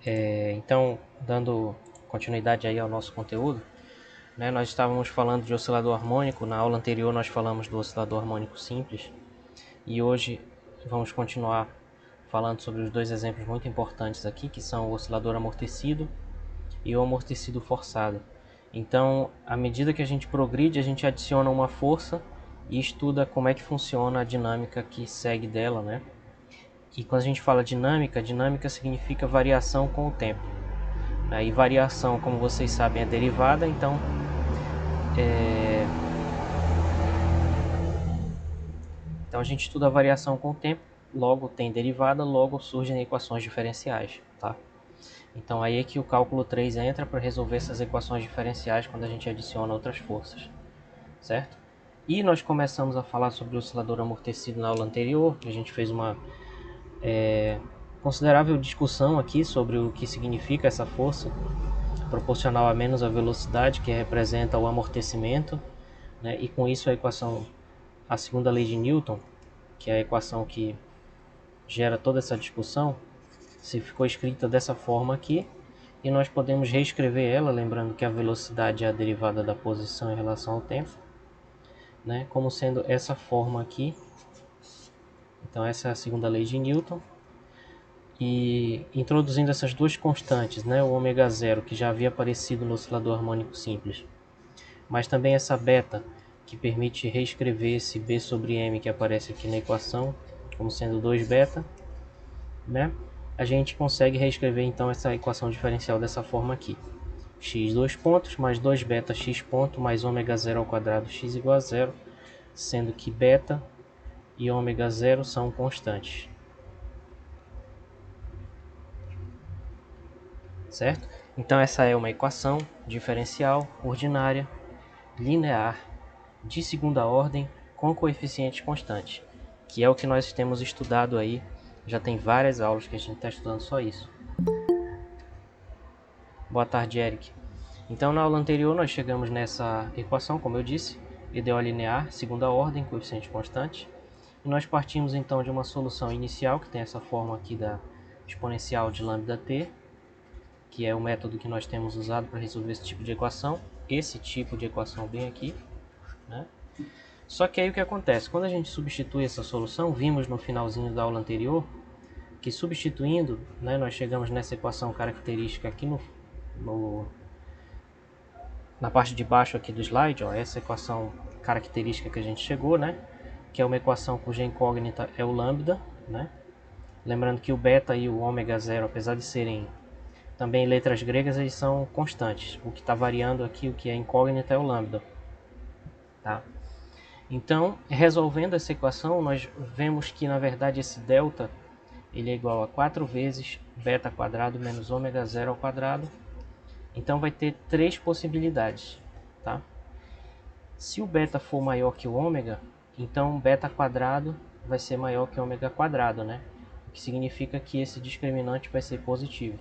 Então, dando continuidade aí ao nosso conteúdo, né, nós estávamos falando de oscilador harmônico. Na aula anterior nós falamos do oscilador harmônico simples e hoje vamos continuar falando sobre os dois exemplos muito importantes aqui, que são o oscilador amortecido e o amortecido forçado. Então, à medida que a gente progride, a gente adiciona uma força e estuda como é que funciona a dinâmica que segue dela, né? E quando a gente fala dinâmica, dinâmica significa variação com o tempo. E variação, como vocês sabem, é derivada, então a gente estuda a variação com o tempo, logo tem derivada, logo surgem equações diferenciais, tá? Então aí é que o cálculo 3 entra para resolver essas equações diferenciais quando a gente adiciona outras forças, certo? E nós começamos a falar sobre o oscilador amortecido na aula anterior, a gente fez uma considerável discussão aqui sobre o que significa essa força proporcional a menos a velocidade, que representa o amortecimento, né? E com isso a segunda lei de Newton, que é a equação que gera toda essa discussão, se ficou escrita dessa forma aqui, e nós podemos reescrever ela, lembrando que a velocidade é a derivada da posição em relação ao tempo, né? Como sendo essa forma aqui. Então essa é a segunda lei de Newton. E introduzindo essas duas constantes, né, o ômega zero, que já havia aparecido no oscilador harmônico simples, mas também essa beta, que permite reescrever esse B sobre M que aparece aqui na equação, como sendo 2 beta, né? A gente consegue reescrever então essa equação diferencial dessa forma aqui. X 2 pontos mais 2 beta x ponto mais ômega zero ao quadrado x igual a zero, sendo que beta e ômega zero são constantes. Certo? Então essa é uma equação diferencial ordinária, linear, de segunda ordem, com coeficientes constantes, que é o que nós temos estudado aí. Já tem várias aulas que a gente está estudando só isso. Boa tarde, Eric. Então na aula anterior nós chegamos nessa equação, como eu disse, ideal linear, segunda ordem, coeficiente constante. E nós partimos então de uma solução inicial, que tem essa forma aqui da exponencial de lambda-t, que é o método que nós temos usado para resolver esse tipo de equação, bem aqui, né? Só que aí o que acontece? Quando a gente substitui essa solução, vimos no finalzinho da aula anterior, que substituindo, né, nós chegamos nessa equação característica aqui na parte de baixo aqui do slide, ó, essa equação característica que a gente chegou, né, que é uma equação cuja incógnita é o lambda, né? Lembrando que o beta e o ômega zero, apesar de serem também letras gregas, eles são constantes. O que está variando aqui, o que é incógnita, é o lambda. Tá? Então, resolvendo essa equação, nós vemos que, na verdade, esse delta ele é igual a 4 vezes beta quadrado menos ômega zero ao quadrado. Então, vai ter três possibilidades. Tá? Se o beta for maior que o ômega, então beta quadrado vai ser maior que ômega quadrado, né? O que significa que esse discriminante vai ser positivo.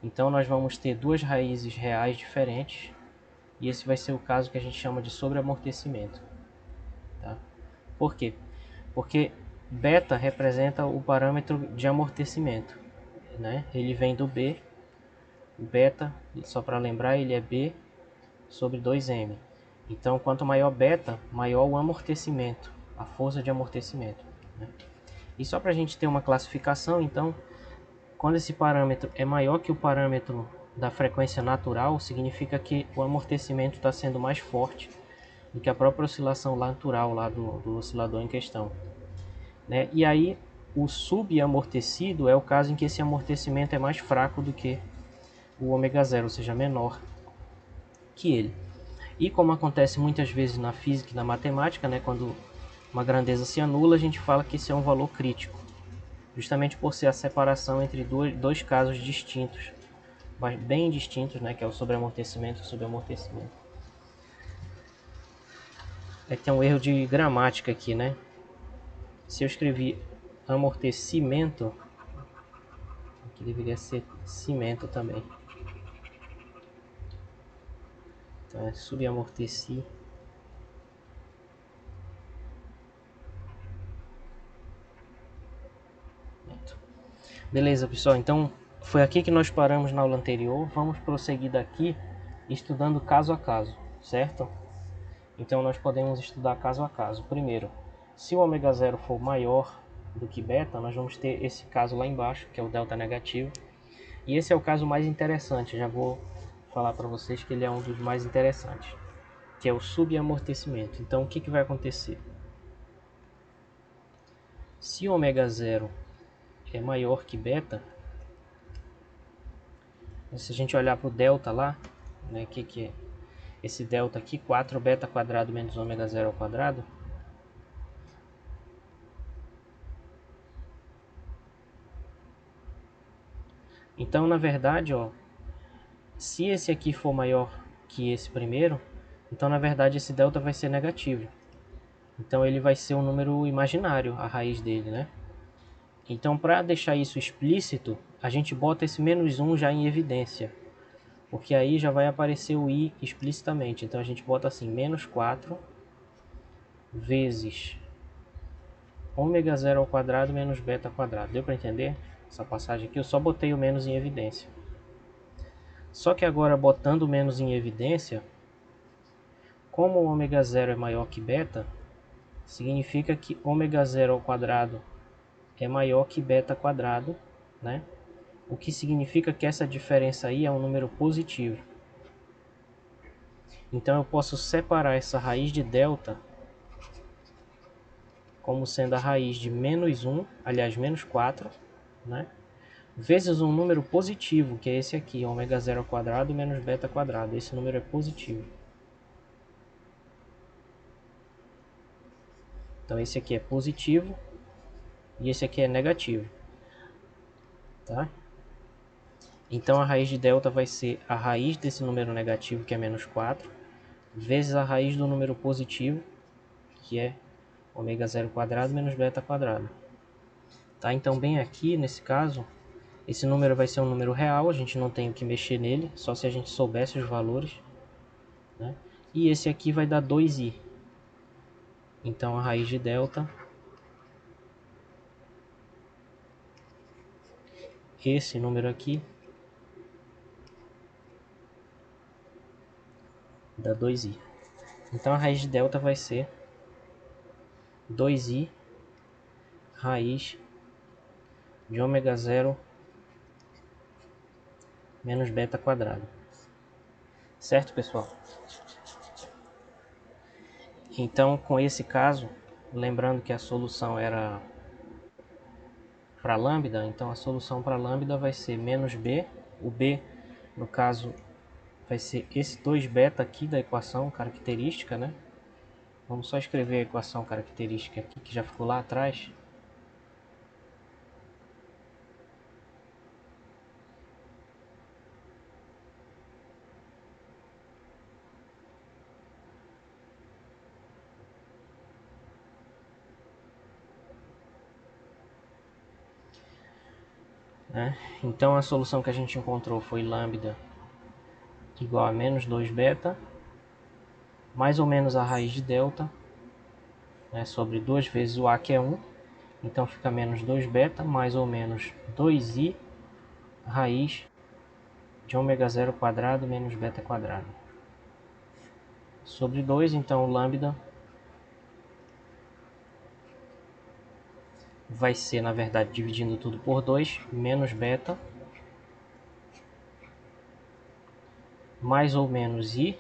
Então nós vamos ter duas raízes reais diferentes, e esse vai ser o caso que a gente chama de sobreamortecimento. Tá? Por quê? Porque beta representa o parâmetro de amortecimento, né? Ele vem do B, o beta, só para lembrar, ele é B sobre 2m. Então quanto maior beta, maior o amortecimento, a força de amortecimento, né? E só para a gente ter uma classificação, então, quando esse parâmetro é maior que o parâmetro da frequência natural, significa que o amortecimento está sendo mais forte do que a própria oscilação natural lá do oscilador em questão, né? E aí o subamortecido é o caso em que esse amortecimento é mais fraco do que o ômega zero, ou seja, menor que ele. E como acontece muitas vezes na física e na matemática, né, quando uma grandeza se anula, a gente fala que esse é um valor crítico, justamente por ser a separação entre dois casos distintos, bem distintos, né, que é o sobreamortecimento e o subamortecimento. É que tem um erro de gramática aqui, né? Se eu escrevi amortecimento, aqui deveria ser cimento também. Então é subamorteci. Beleza, pessoal. Então Foi aqui que nós paramos na aula anterior. Vamos prosseguir daqui estudando caso a caso, certo? Então nós podemos estudar caso a caso. Primeiro, se o ômega zero for maior do que beta, nós vamos ter esse caso lá embaixo, que é o delta negativo. E esse é o caso mais interessante, já vou falar para vocês que ele é um dos mais interessantes, que é o subamortecimento. Então o que vai acontecer? Se o ômega zero é maior que beta, se a gente olhar para o delta lá, né, que é esse delta aqui, 4 beta quadrado menos ômega zero ao quadrado, então na verdade, ó, se esse aqui for maior que esse primeiro, então na verdade esse delta vai ser negativo. Então ele vai ser um número imaginário, a raiz dele, né? Então para deixar isso explícito, a gente bota esse menos 1 já em evidência, porque aí já vai aparecer o i explicitamente. Então a gente bota assim, menos 4 vezes ômega zero ao quadrado menos beta quadrado. Deu para entender essa passagem aqui? Eu só botei o menos em evidência. Só que agora, botando o menos em evidência, como o ômega zero é maior que beta, significa que ômega zero ao quadrado é maior que beta quadrado, né? O que significa que essa diferença aí é um número positivo. Então eu posso separar essa raiz de delta como sendo a raiz de menos 1, aliás, menos 4, né? Vezes um número positivo, que é esse aqui, ômega zero ao quadrado menos beta quadrado. Esse número é positivo. Então esse aqui é positivo e esse aqui é negativo, tá? Então a raiz de delta vai ser a raiz desse número negativo, que é menos 4, vezes a raiz do número positivo, que é ômega zero ao quadrado menos beta quadrado. Tá? Então bem aqui, nesse caso, esse número vai ser um número real, a gente não tem o que mexer nele, só se a gente soubesse os valores, né? E esse aqui vai dar 2i. Então a raiz de delta, esse número aqui, dá 2i. Então a raiz de delta vai ser 2i raiz de ômega zero menos beta quadrado. Certo, pessoal? Então, com esse caso, lembrando que a solução era para lambda, então a solução para lambda vai ser menos b. O b, no caso, vai ser esse 2 beta aqui da equação característica, né? Vamos só escrever a equação característica aqui, que já ficou lá atrás. Né? Então a solução que a gente encontrou foi lambda igual a menos 2 beta, mais ou menos a raiz de delta, né, sobre 2 vezes o a, que é 1. Então fica menos 2 beta, mais ou menos 2i raiz de ômega zero quadrado menos beta quadrado. Sobre 2, então lambda vai ser, na verdade, dividindo tudo por 2, menos beta, mais ou menos i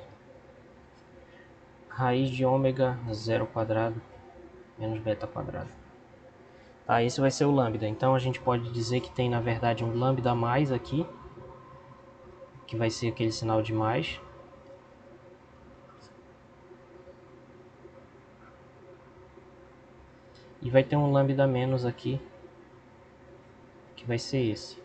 raiz de ômega zero quadrado menos beta quadrado. Tá, esse vai ser o lambda. Então a gente pode dizer que tem, na verdade, um lambda a mais aqui, que vai ser aquele sinal de mais. E vai ter um lambda a menos aqui, que vai ser esse.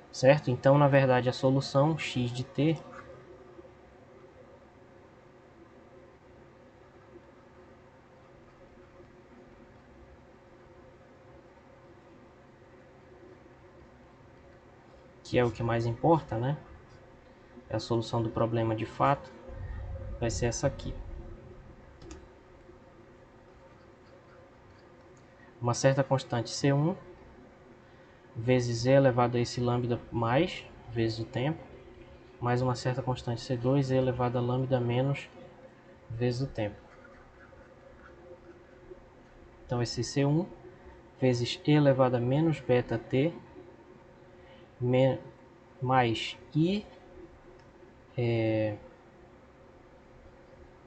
Certo? Então, na verdade, a solução x de t que é o que mais importa, né? É a solução do problema de fato, vai ser essa aqui. uma certa constante C1 vezes e elevado a esse lambda mais, vezes o tempo, mais uma certa constante C2 e elevado a lambda menos, vezes o tempo. Então esse C1 vezes e elevado a menos beta t mais i,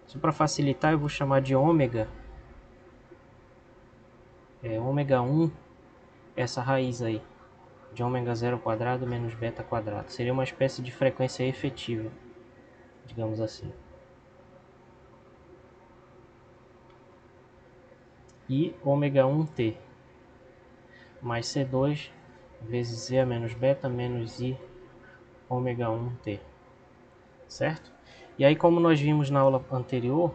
só para facilitar eu vou chamar de ômega, ômega 1, essa raiz aí, de ômega 0 quadrado menos beta quadrado. Seria uma espécie de frequência efetiva, digamos assim. E ômega 1t mais C2 vezes e a menos beta menos i ômega 1t, certo? E aí, como nós vimos na aula anterior,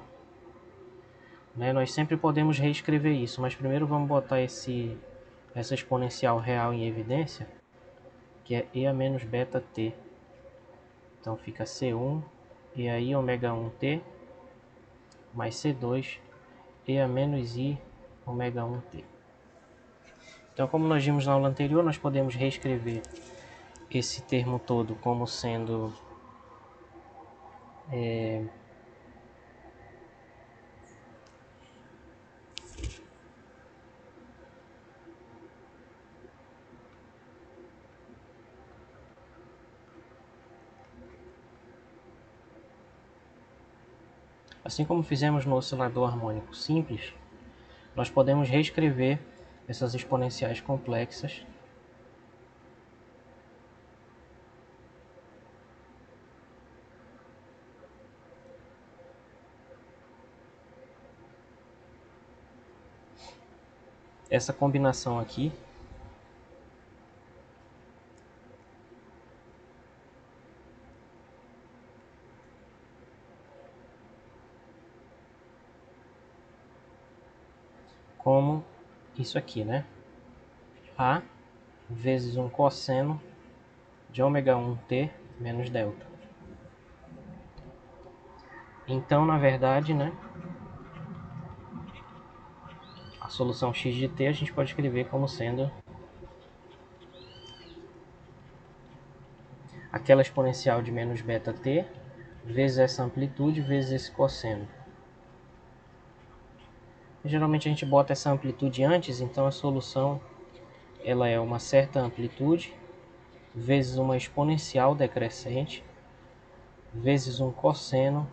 né, nós sempre podemos reescrever isso, mas primeiro vamos botar essa exponencial real em evidência, que é e a menos beta t. Então fica C1 e aí ômega 1t mais C2 e a menos i ômega 1t. Então, como nós vimos na aula anterior, nós podemos reescrever esse termo todo como sendo assim como fizemos no oscilador harmônico simples, nós podemos reescrever essas exponenciais complexas essa combinação aqui como isso aqui, né? A vezes um cosseno de ômega 1t menos delta. Então, na verdade, né, a solução x de t a gente pode escrever como sendo aquela exponencial de menos beta t vezes essa amplitude vezes esse cosseno. Geralmente a gente bota essa amplitude antes, então a solução ela é uma certa amplitude vezes uma exponencial decrescente vezes um cosseno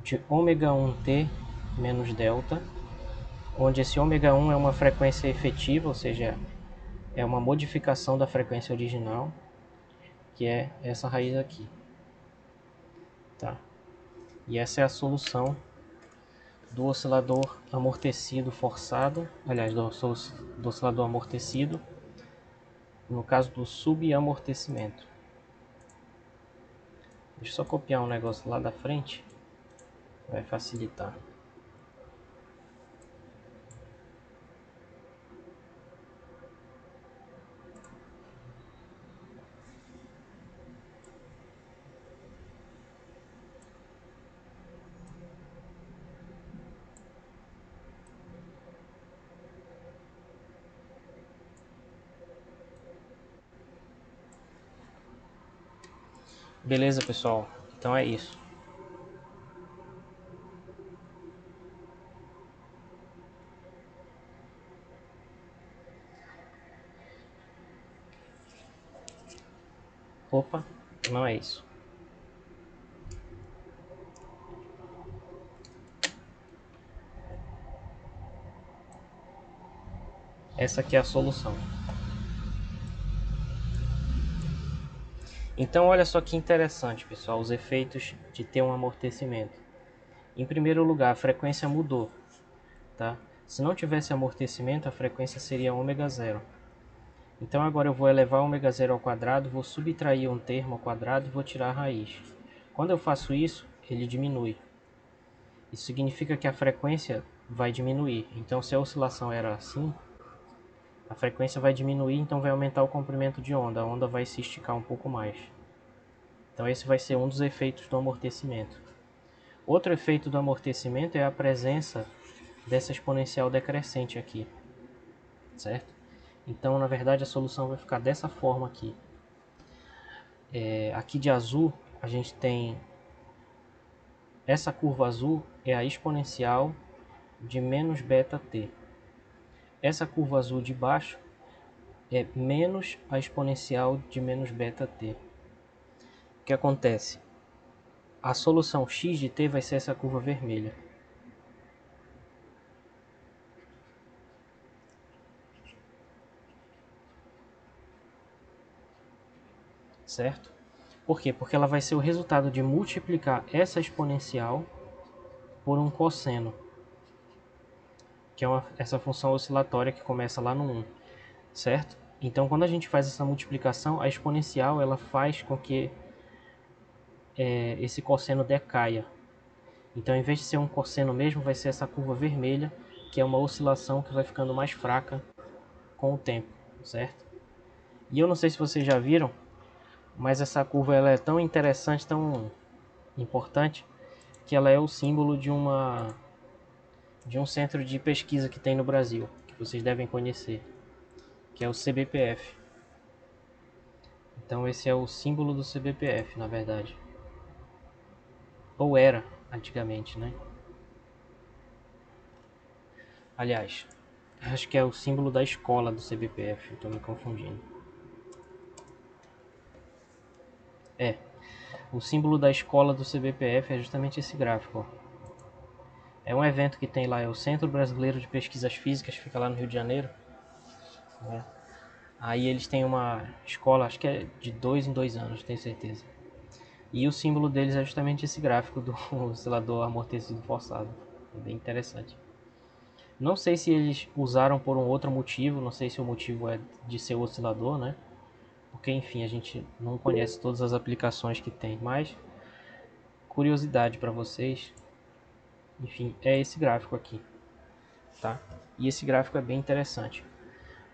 de ômega 1t menos delta, onde esse ômega 1 é uma frequência efetiva, ou seja, é uma modificação da frequência original, que é essa raiz aqui. Tá? E essa é a solução do oscilador amortecido forçado, aliás, do oscilador amortecido, no caso do subamortecimento. Deixa eu só copiar um negócio lá da frente, vai facilitar. Beleza, pessoal? Então é isso. Opa, não é isso. Essa aqui é a solução. Então olha só que interessante, pessoal, os efeitos de ter um amortecimento. Em primeiro lugar, a frequência mudou, tá? Se não tivesse amortecimento, a frequência seria ômega zero. Então agora eu vou elevar ômega zero ao quadrado, vou subtrair um termo ao quadrado e vou tirar a raiz. Quando eu faço isso, ele diminui. Isso significa que a frequência vai diminuir. Então se a oscilação era assim, a frequência vai diminuir, então vai aumentar o comprimento de onda. A onda vai se esticar um pouco mais. Então esse vai ser um dos efeitos do amortecimento. Outro efeito do amortecimento é a presença dessa exponencial decrescente aqui. certo? Então, na verdade, a solução vai ficar dessa forma aqui. Aqui de azul, a gente tem essa curva azul é a exponencial de menos beta t. Essa curva azul de baixo é menos a exponencial de menos beta t. O que acontece? A solução x de t vai ser essa curva vermelha. Certo? Por quê? Porque ela vai ser o resultado de multiplicar essa exponencial por um cosseno, que é essa função oscilatória que começa lá no 1, certo? Então, quando a gente faz essa multiplicação, a exponencial ela faz com que esse cosseno decaia. Então, em vez de ser um cosseno mesmo, vai ser essa curva vermelha, que é uma oscilação que vai ficando mais fraca com o tempo, certo? E eu não sei se vocês já viram, mas essa curva ela é tão interessante, tão importante, que ela é o símbolo de um centro de pesquisa que tem no Brasil, que vocês devem conhecer, que é o CBPF. Então esse é o símbolo do CBPF, na verdade. Ou era, antigamente, né? Aliás, acho que é o símbolo da escola do CBPF, estou me confundindo. O símbolo da escola do CBPF é justamente esse gráfico, ó. É um evento que tem lá, é o Centro Brasileiro de Pesquisas Físicas, fica lá no Rio de Janeiro, né? Aí eles têm uma escola, acho que é de 2 em 2 anos, tenho certeza. E o símbolo deles é justamente esse gráfico do oscilador amortecido forçado. É bem interessante. Não sei se eles usaram por um outro motivo, não sei se o motivo é de ser o oscilador, né? Porque enfim, a gente não conhece todas as aplicações que tem, mas curiosidade para vocês, enfim, é esse gráfico aqui, tá? E esse gráfico é bem interessante,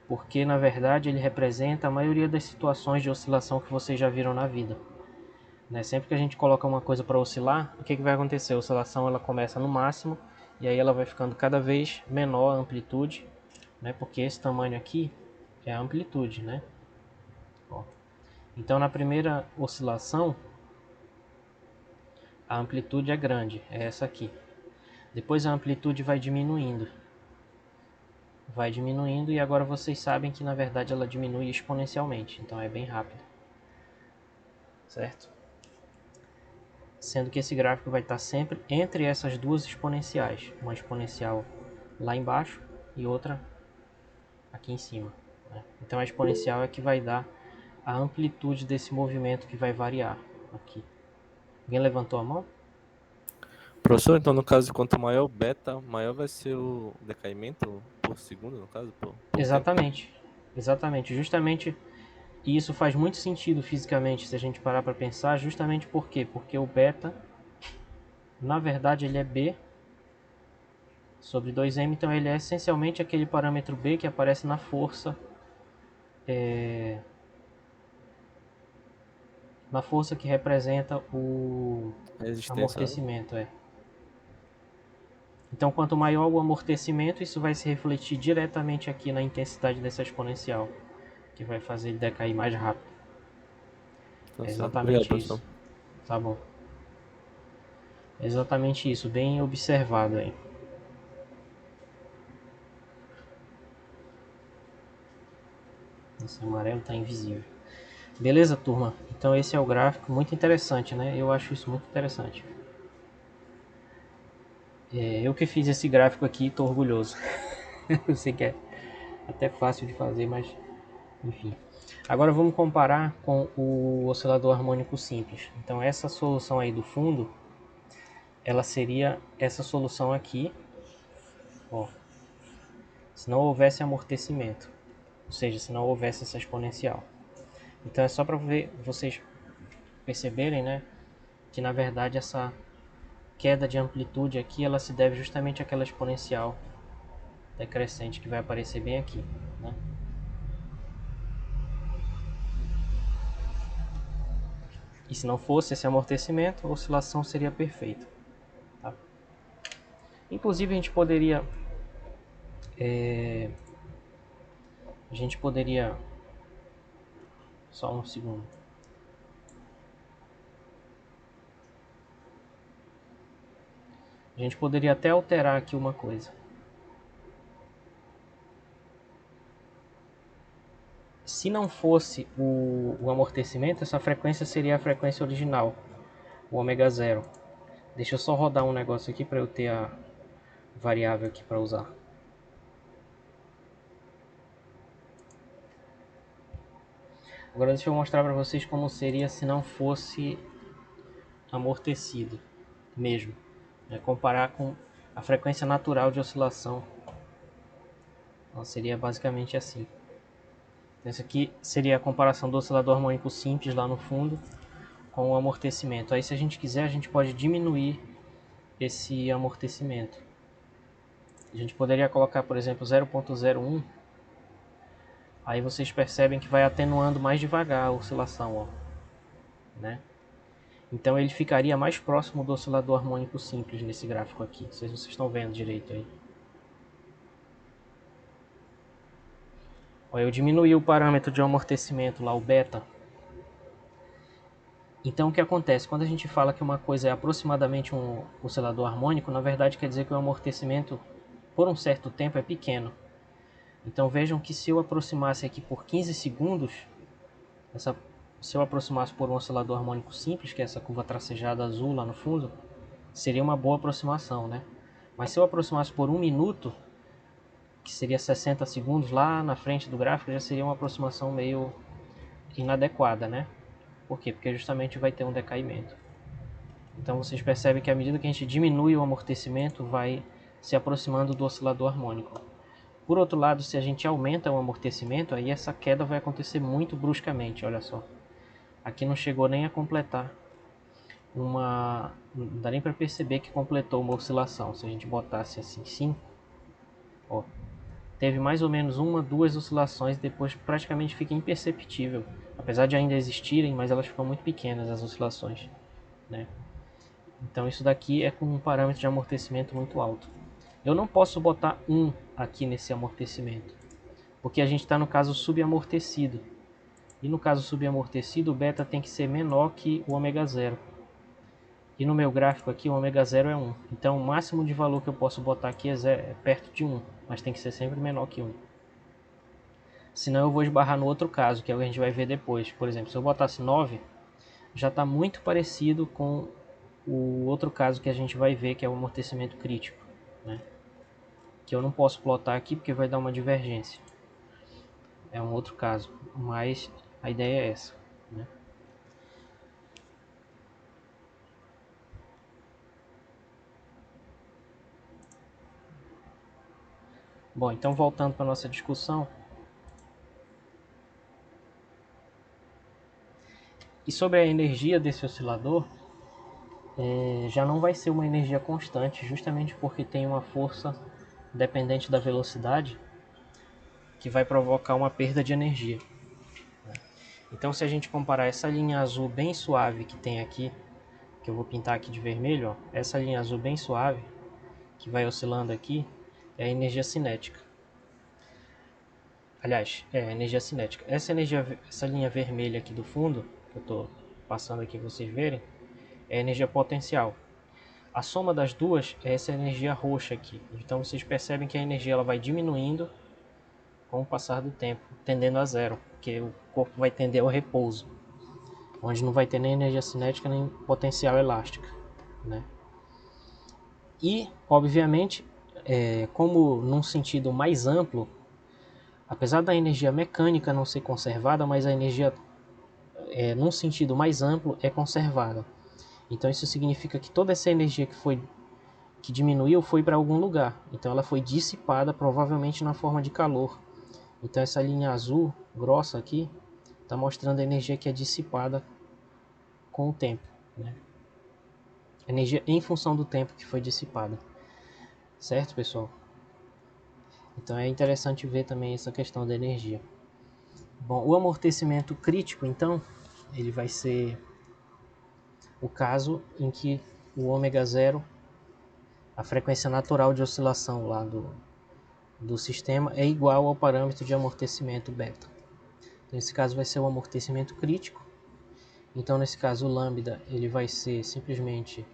porque na verdade ele representa a maioria das situações de oscilação que vocês já viram na vida, né? Sempre que a gente coloca uma coisa para oscilar, o que vai acontecer? A oscilação ela começa no máximo e aí ela vai ficando cada vez menor a amplitude, né? Porque esse tamanho aqui é a amplitude, né? Ó. Então na primeira oscilação a amplitude é grande, é essa aqui. Depois a amplitude vai diminuindo. Vai diminuindo e agora vocês sabem que na verdade ela diminui exponencialmente, então é bem rápido. Certo? Sendo que esse gráfico vai estar sempre entre essas duas exponenciais. Uma exponencial lá embaixo e outra aqui em cima, né? Então a exponencial é que vai dar a amplitude desse movimento que vai variar aqui. Alguém levantou a mão? Professor, então no caso, quanto maior o beta, maior vai ser o decaimento por segundo, no caso, por tempo? Exatamente. Exatamente. Justamente isso faz muito sentido fisicamente se a gente parar para pensar, justamente por quê? Porque o beta, na verdade, ele é B sobre 2m, então ele é essencialmente aquele parâmetro B que aparece na força, na força que representa o Resistência, né? amortecimento. Então, quanto maior o amortecimento, isso vai se refletir diretamente aqui na intensidade dessa exponencial, que vai fazer ele decair mais rápido. Tá É certo. Obrigado, exatamente professor. isso. Tá bom. É exatamente isso, bem observado aí. Esse amarelo está invisível. Beleza, turma? Então esse é o gráfico, muito interessante, né? Eu acho isso muito interessante. Eu que fiz esse gráfico aqui, estou orgulhoso. Eu sei que é até fácil de fazer, mas enfim. Agora vamos comparar com o oscilador harmônico simples. Então essa solução aí do fundo, ela seria essa solução aqui, ó, se não houvesse amortecimento, ou seja, se não houvesse essa exponencial. Então é só para vocês perceberem, né, que na verdade essa queda de amplitude aqui, ela se deve justamente àquela exponencial decrescente que vai aparecer bem aqui, né? E se não fosse esse amortecimento, a oscilação seria perfeita, tá? Inclusive a gente poderia a gente poderia... Só um segundo. A gente poderia até alterar aqui uma coisa. Se não fosse o amortecimento, essa frequência seria a frequência original, o ômega zero. Deixa eu só rodar um negócio aqui para eu ter a variável aqui para usar. Agora deixa eu mostrar para vocês como seria se não fosse amortecido mesmo. Comparar com a frequência natural de oscilação. Então, seria basicamente assim. Essa aqui seria a comparação do oscilador harmônico simples lá no fundo com o amortecimento. Aí se a gente quiser, a gente pode diminuir esse amortecimento. A gente poderia colocar, por exemplo, 0.01. Aí vocês percebem que vai atenuando mais devagar a oscilação, ó, né? Então ele ficaria mais próximo do oscilador harmônico simples nesse gráfico aqui. Não sei se vocês estão vendo direito aí. Ó, eu diminuí o parâmetro de amortecimento lá, o beta. Então o que acontece? Quando a gente fala que uma coisa é aproximadamente um oscilador harmônico, na verdade quer dizer que o amortecimento por um certo tempo é pequeno. Então vejam que se eu aproximasse aqui por 15 segundos, se eu aproximasse por um oscilador harmônico simples, que é essa curva tracejada azul lá no fundo, seria uma boa aproximação, né? Mas se eu aproximasse por 1 minuto, que seria 60 segundos lá na frente do gráfico, já seria uma aproximação meio inadequada, né? Por quê? Porque justamente vai ter um decaimento. Então vocês percebem que à medida que a gente diminui o amortecimento, vai se aproximando do oscilador harmônico. Por outro lado, se a gente aumenta o amortecimento, aí essa queda vai acontecer muito bruscamente, olha só. Aqui não chegou nem a completar uma... Não dá nem para perceber que completou uma oscilação. Se a gente botasse assim 5, ó, teve mais ou menos uma, duas oscilações, depois praticamente fica imperceptível. Apesar de ainda existirem, mas elas ficam muito pequenas as oscilações, né? Então isso daqui é com um parâmetro de amortecimento muito alto. Eu não posso botar 1 aqui nesse amortecimento, porque a gente está no caso subamortecido. E no caso subamortecido, o beta tem que ser menor que o ômega zero. E no meu gráfico aqui, o ômega zero é 1. Então o máximo de valor que eu posso botar aqui é perto de 1, mas tem que ser sempre menor que 1. Senão eu vou esbarrar no outro caso, que é o que a gente vai ver depois. Por exemplo, se eu botasse 9, já está muito parecido com o outro caso que a gente vai ver, que é o amortecimento crítico, né? Que eu não posso plotar aqui porque vai dar uma divergência. É um outro caso, mas a ideia é essa, né? Bom, então voltando para a nossa discussão. E sobre a energia desse oscilador, já não vai ser uma energia constante, justamente porque tem uma força dependente da velocidade que vai provocar uma perda de energia. Então se a gente comparar essa linha azul bem suave que tem aqui, que eu vou pintar aqui de vermelho, ó, essa linha azul bem suave, que vai oscilando aqui, é a energia cinética. Aliás, é a energia cinética. Essa linha vermelha aqui do fundo, que eu estou passando aqui para vocês verem, é a energia potencial. A soma das duas é essa energia roxa aqui. Então vocês percebem que a energia ela vai diminuindo com o passar do tempo, tendendo a zero, porque o corpo vai tender ao repouso, onde não vai ter nem energia cinética nem potencial elástica, né? E, obviamente, como num sentido mais amplo, apesar da energia mecânica não ser conservada, mas a energia, num sentido mais amplo, é conservada. Então isso significa que toda essa energia que diminuiu foi para algum lugar. Então ela foi dissipada, provavelmente na forma de calor. Então essa linha azul grossa aqui está mostrando a energia que é dissipada com o tempo, né? Energia em função do tempo que foi dissipada. Certo, pessoal? Então é interessante ver também essa questão da energia. Bom, o amortecimento crítico, então, ele vai ser o caso em que o ômega zero, a frequência natural de oscilação lá do sistema é igual ao parâmetro de amortecimento beta. Então, nesse caso vai ser o amortecimento crítico. Então nesse caso o lambda ele vai ser simplesmente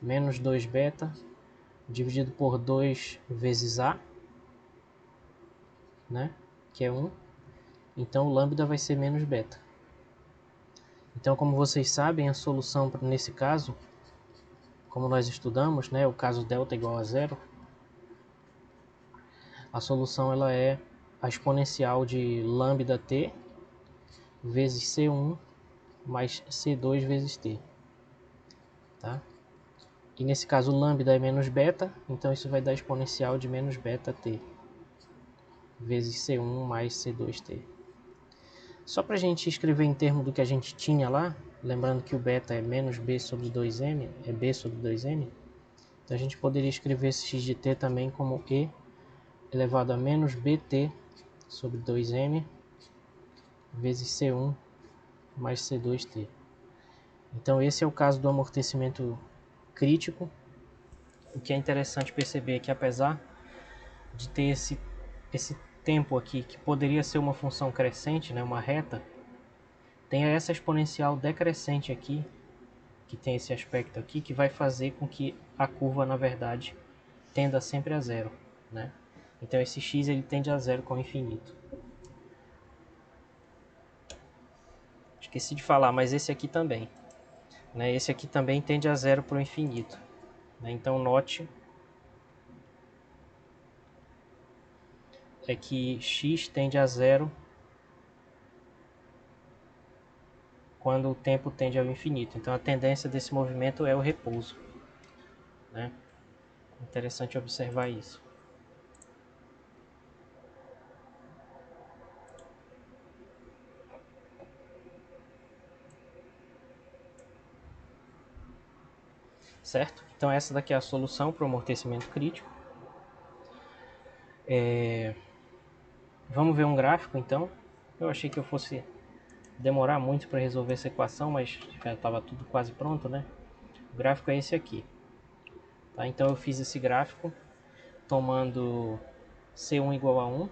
menos 2 beta dividido por 2 vezes A, né? Que é 1. Então o lambda vai ser menos beta. Então, como vocês sabem, a solução nesse caso, como nós estudamos, né, o caso delta igual a zero, a solução ela é a exponencial de lambda t vezes C1 mais C2 vezes t. Tá? E nesse caso o lambda é menos beta, então isso vai dar exponencial de menos beta t vezes C1 mais C2t. Só para a gente escrever em termos do que a gente tinha lá, lembrando que o beta é menos b sobre 2m, é b sobre 2m, então a gente poderia escrever esse x de t também como e elevado a menos bt sobre 2m vezes C1 mais C2t. Então esse é o caso do amortecimento crítico. O que é interessante perceber é que apesar de ter esse tempo aqui, que poderia ser uma função crescente, né, uma reta, tem essa exponencial decrescente aqui, que tem esse aspecto aqui, que vai fazer com que a curva, na verdade, tenda sempre a zero, né? Então esse x ele tende a zero com o infinito. Esqueci de falar, mas esse aqui também, né? Esse aqui também tende a zero para o infinito, né? Então note é que x tende a zero quando o tempo tende ao infinito. Então a tendência desse movimento é o repouso, né? Interessante observar isso. Certo? Então essa daqui é a solução para o amortecimento crítico. Vamos ver um gráfico então. Eu achei que eu fosse demorar muito para resolver essa equação, mas já estava tudo quase pronto, né? O gráfico é esse aqui. Tá? Então eu fiz esse gráfico tomando C1 igual a 1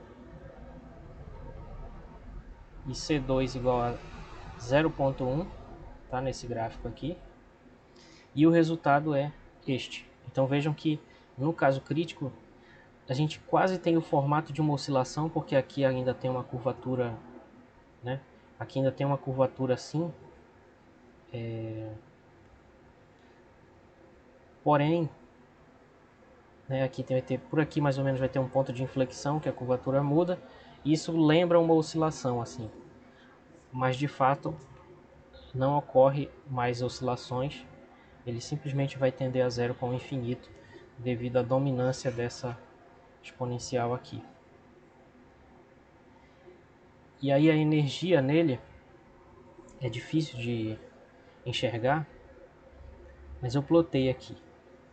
e C2 igual a 0,1, tá? Nesse gráfico aqui. E o resultado é este. Então vejam que no caso crítico a gente quase tem o formato de uma oscilação, porque aqui ainda tem uma curvatura, né? Aqui ainda tem uma curvatura assim. Porém, né, aqui vai ter, por aqui mais ou menos vai ter um ponto de inflexão que a curvatura muda. Isso lembra uma oscilação assim. Mas de fato não ocorre mais oscilações. Ele simplesmente vai tender a zero com o infinito devido à dominância dessa exponencial aqui. E aí a energia nele é difícil de enxergar, mas eu plotei aqui.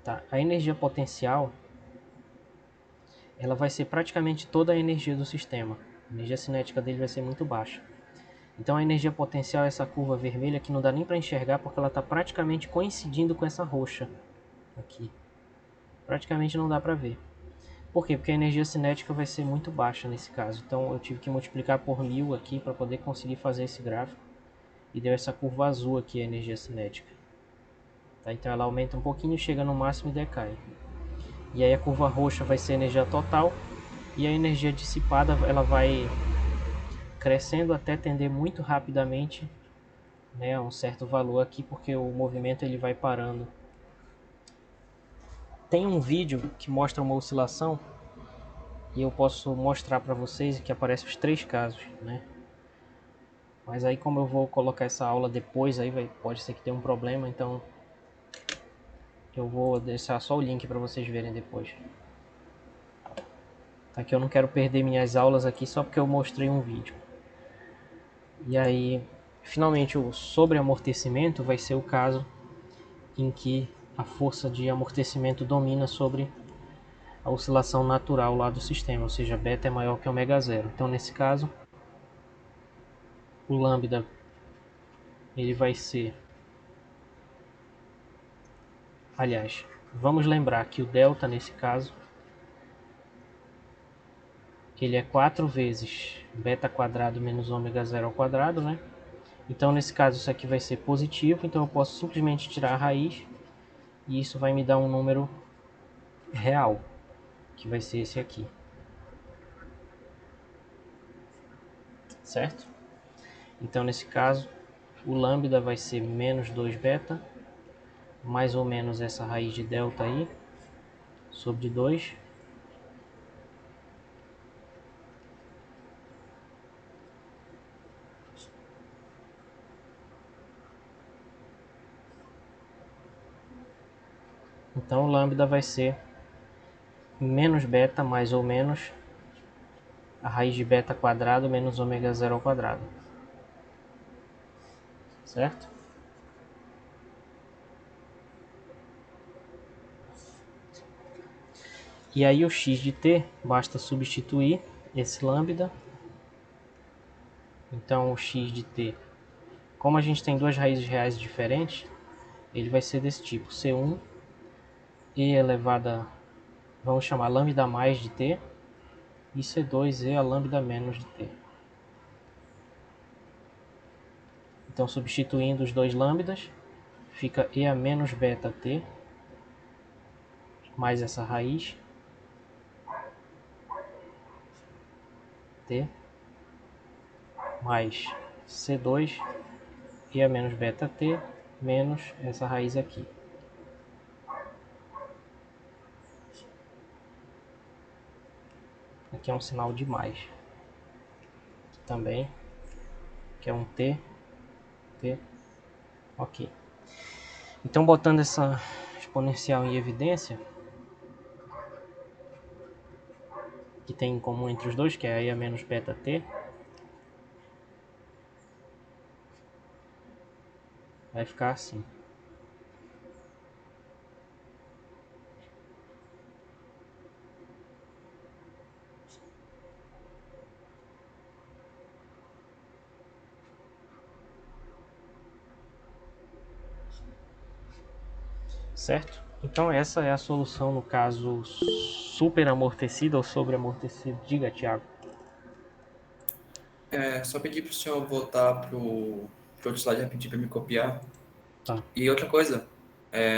Tá? A energia potencial ela vai ser praticamente toda a energia do sistema. A energia cinética dele vai ser muito baixa. Então a energia potencial é essa curva vermelha que não dá nem para enxergar porque ela está praticamente coincidindo com essa roxa aqui. Praticamente não dá para ver. Por quê? Porque a energia cinética vai ser muito baixa nesse caso. Então eu tive que multiplicar por 1000 aqui para poder conseguir fazer esse gráfico. E deu essa curva azul aqui, a energia cinética. Tá? Então ela aumenta um pouquinho, chega no máximo e decai. E aí a curva roxa vai ser a energia total. E a energia dissipada ela vai crescendo até tender muito rapidamente, né, a um certo valor aqui, porque o movimento ele vai parando. Tem um vídeo que mostra uma oscilação e eu posso mostrar para vocês que aparece os três casos, né? Mas aí como eu vou colocar essa aula depois, aí pode ser que tenha um problema, então eu vou deixar só o link para vocês verem depois. Tá, que eu não quero perder minhas aulas aqui só porque eu mostrei um vídeo. E aí, finalmente, o sobreamortecimento vai ser o caso em que a força de amortecimento domina sobre a oscilação natural lá do sistema, ou seja, beta é maior que ômega zero. Então, nesse caso, o lambda ele vai ser, aliás, vamos lembrar que o delta nesse caso ele é 4 vezes beta quadrado menos ômega zero ao quadrado, né? Então nesse caso isso aqui vai ser positivo, então eu posso simplesmente tirar a raiz e isso vai me dar um número real, que vai ser esse aqui, certo? Então nesse caso o lambda vai ser menos 2 beta, mais ou menos essa raiz de delta aí, sobre 2. Então o lambda vai ser menos beta mais ou menos a raiz de beta quadrado menos ômega zero ao quadrado, certo? E aí o x de t, basta substituir esse lambda. Então o x de t, como a gente tem duas raízes reais diferentes, ele vai ser desse tipo, c1 e elevada, vamos chamar lambda mais de t, e c2 e a lambda menos de t. Então substituindo os dois lambdas, fica e a menos beta t, mais essa raiz, t, mais c2 e a menos beta t, menos essa raiz aqui. Aqui é um sinal de mais. Aqui também, que é um t, t, ok. Então botando essa exponencial em evidência, que tem em comum entre os dois, que é e a menos beta t, vai ficar assim. Certo? Então essa é a solução no caso super amortecido ou sobre amortecido. Diga, Thiago. Só pedir para o senhor voltar pro outro slide rapidinho para me copiar. Tá. E outra coisa,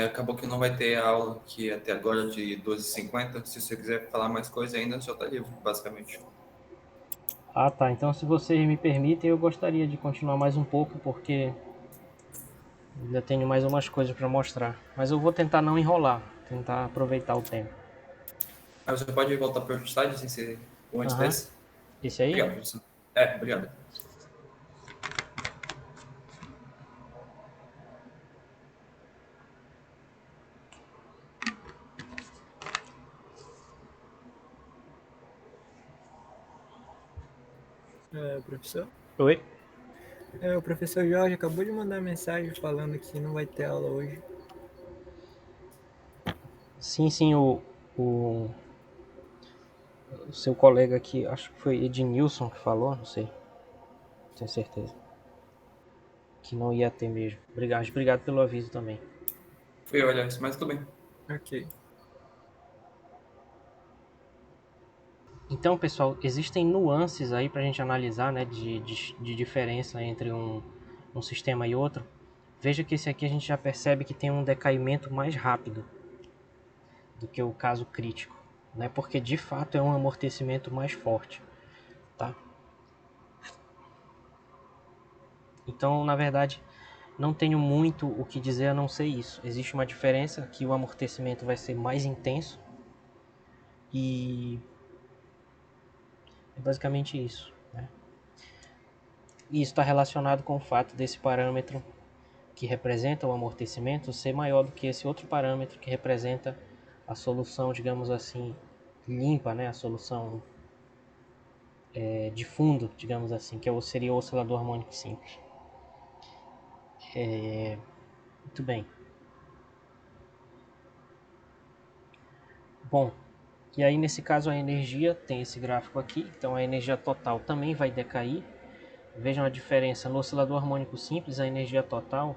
acabou que não vai ter aula aqui até agora de 12h50. Se você quiser falar mais coisa ainda, só tá livre, basicamente. Ah, tá. Então, se vocês me permitem, eu gostaria de continuar mais um pouco, porque ainda tenho mais umas coisas para mostrar. Mas eu vou tentar não enrolar, tentar aproveitar o tempo. Aí você pode voltar para outro slide sem ser o antes Aham. desse? Esse aí? Obrigado, professor. Obrigado. Professor? Oi? O professor Jorge acabou de mandar mensagem falando que não vai ter aula hoje. Sim, o seu colega aqui, acho que foi Ednilson que falou, não sei, tenho certeza. Que não ia ter mesmo. Obrigado pelo aviso também. Fui olhar isso, mas tudo bem. Ok. Então, pessoal, existem nuances aí para a gente analisar, né, de diferença entre um sistema e outro. Veja que esse aqui a gente já percebe que tem um decaimento mais rápido do que o caso crítico, né, porque de fato é um amortecimento mais forte, tá? Então, na verdade, não tenho muito o que dizer a não ser isso. Existe uma diferença que o amortecimento vai ser mais intenso e é basicamente isso, né? E isso está relacionado com o fato desse parâmetro que representa o amortecimento ser maior do que esse outro parâmetro que representa a solução, digamos assim, limpa, né? A solução de fundo, digamos assim, que seria o oscilador harmônico simples. Muito bem. Bom, e aí nesse caso a energia tem esse gráfico aqui, então a energia total também vai decair. Vejam a diferença, no oscilador harmônico simples a energia total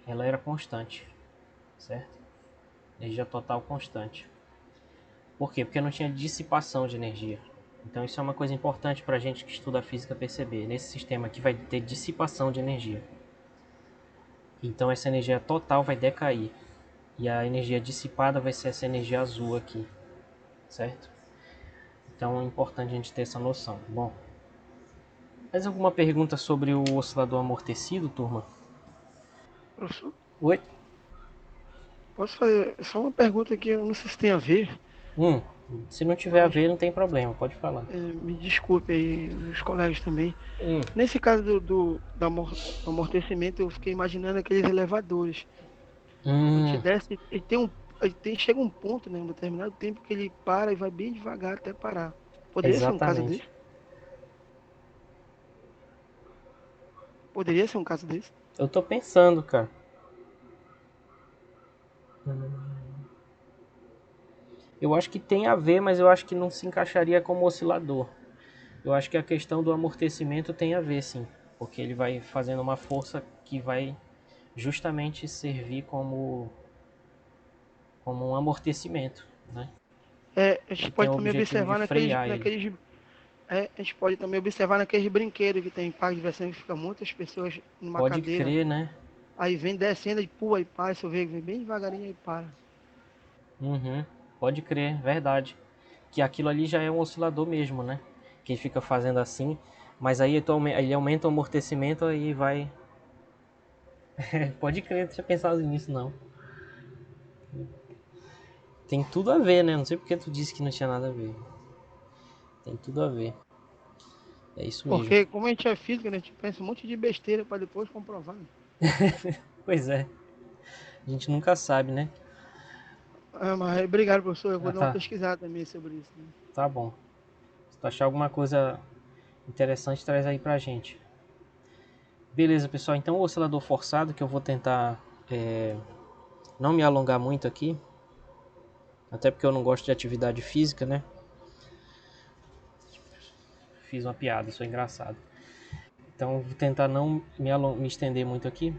ela era constante, certo? Energia total constante. Por quê? Porque não tinha dissipação de energia. Então isso é uma coisa importante para a gente que estuda a física perceber. Nesse sistema aqui vai ter dissipação de energia. Então essa energia total vai decair. E a energia dissipada vai ser essa energia azul aqui, certo? Então é importante a gente ter essa noção. Bom, mais alguma pergunta sobre o oscilador amortecido, turma? Professor, Oi? posso fazer só uma pergunta que eu não sei se tem a ver, Hum, se não tiver a mas ver, não tem problema, pode falar. me desculpe aí, os colegas também. Hum, Nesse caso do amortecimento, eu fiquei imaginando aqueles elevadores. A gente hum, desce, chega um ponto, né, um determinado tempo que ele para e vai bem devagar até parar. Poderia ser um caso exatamente. desse? Poderia ser um caso desse? Eu tô pensando, cara. Eu acho que tem a ver, mas eu acho que não se encaixaria como oscilador. Eu acho que a questão do amortecimento tem a ver, sim. Porque ele vai fazendo uma força que vai justamente servir como um amortecimento, né? A E gente tem pode o também objetivo de observar frear ele. a gente pode também observar naqueles brinquedos que tem parque de diversão que fica muitas pessoas numa Pode cadeira. crer, né? Aí vem descendo e pula e para, se eu ver, vem bem devagarinho e para. Uhum, pode crer, verdade. Que aquilo ali já é um oscilador mesmo, né? Que ele fica fazendo assim, mas aí ele aumenta o amortecimento e vai. Pode crer, não tinha pensado nisso não. Tem tudo a ver, né? Não sei porque tu disse que não tinha nada a ver. Tem tudo a ver. É isso mesmo. Porque como a gente é físico, né, a gente pensa um monte de besteira para depois comprovar. Né? Pois é, a gente nunca sabe, né? Ah, mas obrigado, professor. Eu vou Ah, dar uma tá, pesquisada também sobre isso. Né? tá bom. Se tu achar alguma coisa interessante, traz aí pra gente. Beleza, pessoal. Então o oscilador forçado, que eu vou tentar não me alongar muito aqui, até porque eu não gosto de atividade física, né? Fiz uma piada, sou engraçado. Então vou tentar não me estender muito aqui.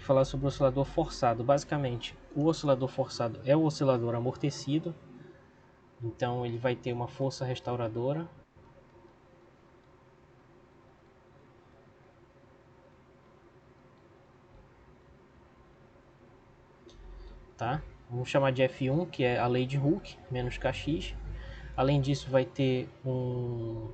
Falar sobre o oscilador forçado. Basicamente, o oscilador forçado é o oscilador amortecido. Então ele vai ter uma força restauradora. Tá? Vamos chamar de F1, que é a lei de Hooke, menos Kx. Além disso, vai ter uma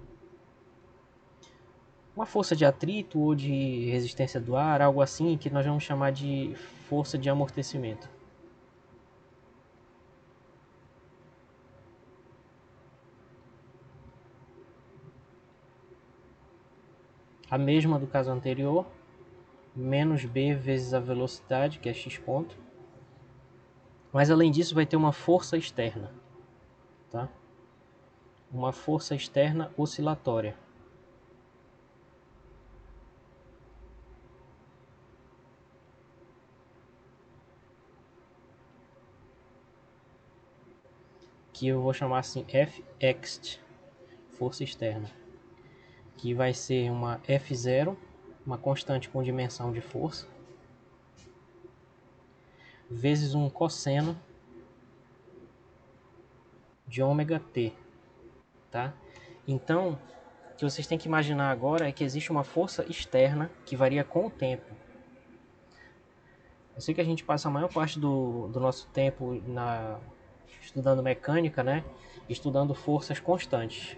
força de atrito ou de resistência do ar, algo assim, que nós vamos chamar de força de amortecimento. A mesma do caso anterior, menos b vezes a velocidade, que é x ponto. Mas além disso, vai ter uma força externa, tá? Uma força externa oscilatória. Que eu vou chamar assim Fxt, força externa. Que vai ser uma F0, uma constante com dimensão de força, vezes um cosseno de ômega t, tá? Então, o que vocês têm que imaginar agora é que existe uma força externa que varia com o tempo. Eu sei que a gente passa a maior parte do nosso tempo estudando mecânica, né? Estudando forças constantes.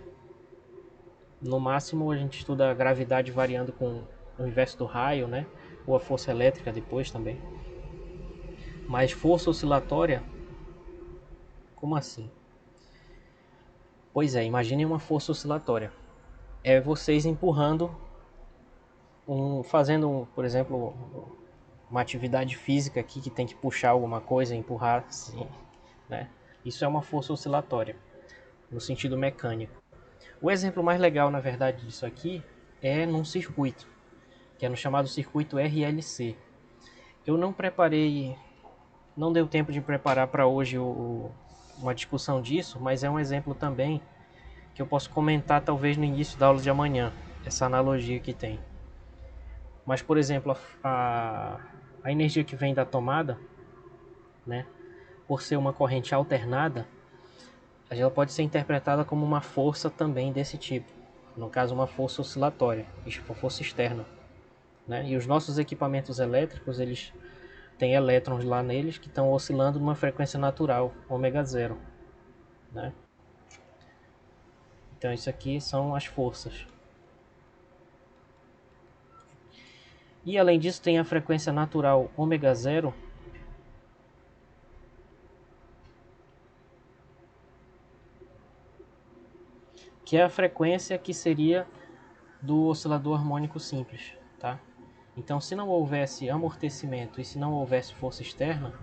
No máximo a gente estuda a gravidade variando com o inverso do raio, né? Ou a força elétrica depois também. Mas força oscilatória, como assim? Pois é, imaginem uma força oscilatória. É vocês empurrando, fazendo, por exemplo, uma atividade física aqui que tem que puxar alguma coisa, empurrar, assim, né? Isso é uma força oscilatória, no sentido mecânico. O exemplo mais legal, na verdade, disso aqui é num circuito, que é no chamado circuito RLC. Eu não preparei, não deu tempo de preparar para hoje uma discussão disso, mas é um exemplo também que eu posso comentar talvez no início da aula de amanhã, essa analogia que tem. Mas, por exemplo, a energia que vem da tomada, né, por ser uma corrente alternada, ela pode ser interpretada como uma força também desse tipo. No caso, uma força oscilatória, uma força externa. Né? E os nossos equipamentos elétricos, eles têm elétrons lá neles que estão oscilando numa frequência natural, ômega zero. Né? Então isso aqui são as forças. E além disso tem a frequência natural ômega zero, que é a frequência que seria do oscilador harmônico simples. Tá? Então se não houvesse amortecimento e se não houvesse força externa,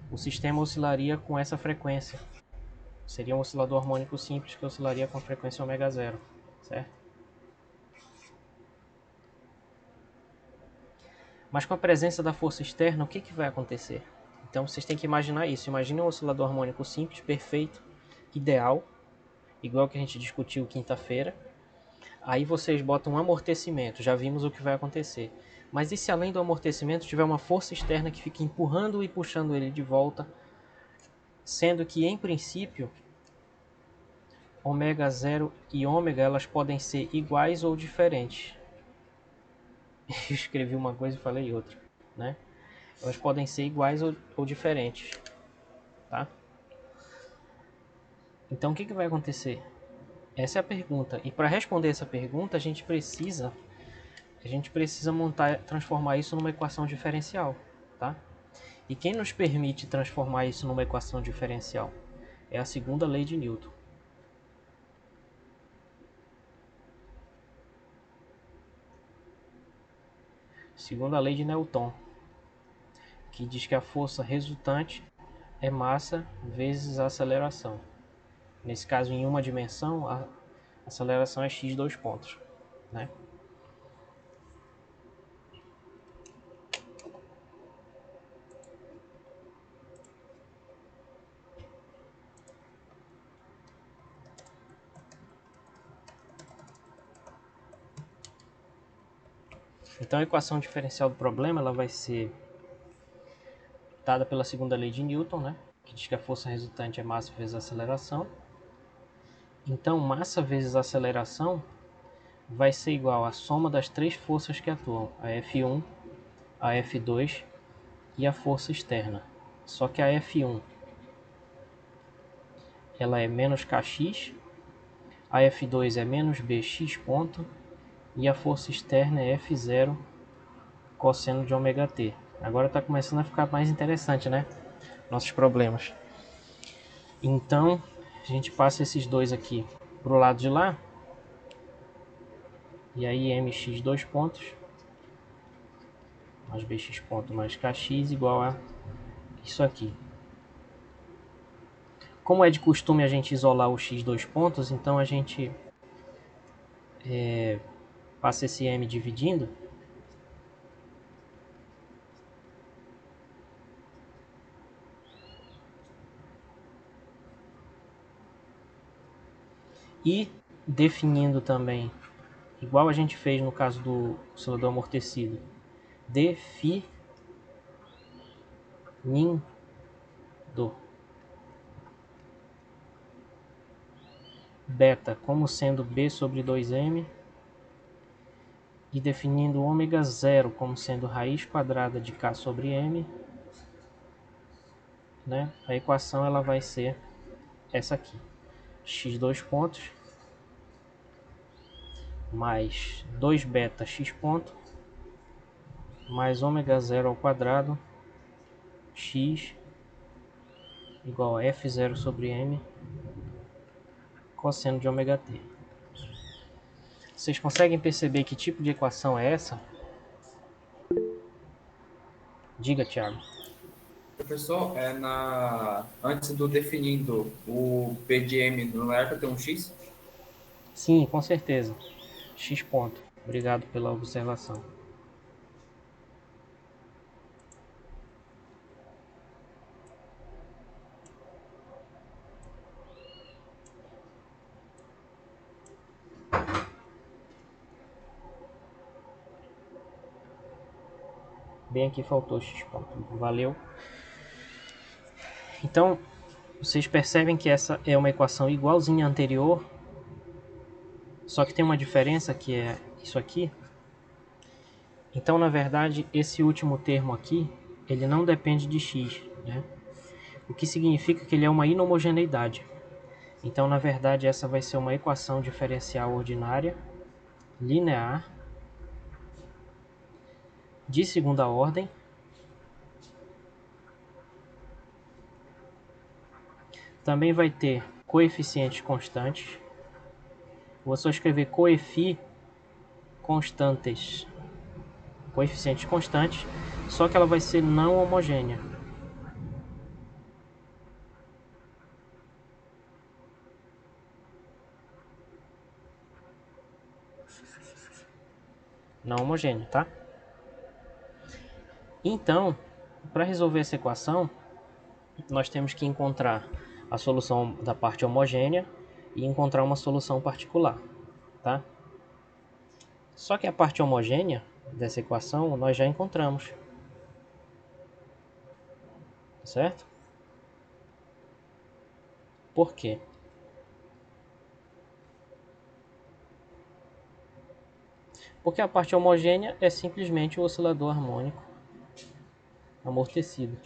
o sistema oscilaria com essa frequência. Seria um oscilador harmônico simples que oscilaria com a frequência ômega zero, certo? Mas com a presença da força externa, o que vai acontecer? Então vocês têm que imaginar isso. Imagine um oscilador harmônico simples, perfeito, ideal, igual que a gente discutiu quinta-feira. Aí vocês botam um amortecimento, já vimos o que vai acontecer. Mas e se além do amortecimento tiver uma força externa que fica empurrando e puxando ele de volta, sendo que em princípio ômega zero e ômega elas podem ser iguais ou diferentes. Eu escrevi uma coisa e falei outra, né? Elas podem ser iguais ou diferentes, tá? Então o que vai acontecer? Essa é a pergunta. E para responder essa pergunta, a gente precisa transformar isso numa equação diferencial, tá? E quem nos permite transformar isso numa equação diferencial? É a segunda lei de Newton. Segunda lei de Newton, que diz que a força resultante é massa vezes a aceleração. Nesse caso, em uma dimensão, a aceleração é x 2 pontos, né? Então a equação diferencial do problema ela vai ser dada pela segunda lei de Newton, né? Que diz que a força resultante é massa vezes a aceleração. Então massa vezes a aceleração vai ser igual à soma das três forças que atuam, a F1, a F2 e a força externa. Só que a F1 ela é menos kx, a F2 é menos bx ponto e a força externa é F0 cosseno de ômega t. Agora está começando a ficar mais interessante, né? Nossos problemas. Então, a gente passa esses dois aqui para o lado de lá. E aí mx 2 pontos mais bx ponto mais kx igual a isso aqui. Como é de costume a gente isolar o x 2 pontos, então a gente passa esse m dividindo. E definindo também, igual a gente fez no caso do oscilador amortecido, definindo beta como sendo b sobre 2m e definindo ômega zero como sendo raiz quadrada de k sobre m, né? A equação ela vai ser essa aqui, x 2 pontos mais 2 beta x ponto mais ômega zero ao quadrado x igual a f0 sobre m cosseno de ômega t. Vocês conseguem perceber que tipo de equação é essa? Diga, Thiago. Professor, antes do definindo o P de M, não era para ter um X? Sim, com certeza. X ponto. Obrigado pela observação. Bem aqui faltou X ponto. Valeu. Então, Vocês percebem que essa é uma equação igualzinha à anterior, só que tem uma diferença que é isso aqui. Então, na verdade, esse último termo aqui, ele não depende de x, né? O que significa que ele é uma inhomogeneidade. Então, na verdade, essa vai ser uma equação diferencial ordinária, linear, de segunda ordem. Também vai ter coeficientes constantes. Vou só escrever constantes. Coeficientes constantes, só que ela vai ser não homogênea. Não homogênea, tá? Então, para resolver essa equação, nós temos que encontrar a solução da parte homogênea e encontrar uma solução particular, tá? Só que a parte homogênea dessa equação nós já encontramos, certo? Por quê? Porque a parte homogênea é simplesmente o oscilador harmônico amortecido.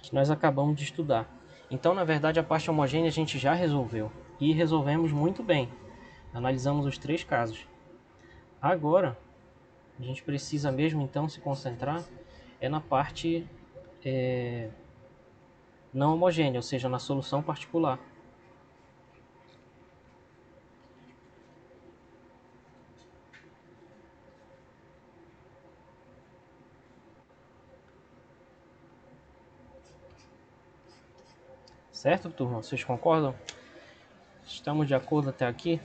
Que nós acabamos de estudar. Então, na verdade, a parte homogênea a gente já resolveu. E resolvemos muito bem. Analisamos os 3 casos. Agora, a gente precisa mesmo então se concentrar na parte não homogênea, ou seja, na solução particular. Certo, turma? Vocês concordam? Estamos de acordo até aqui?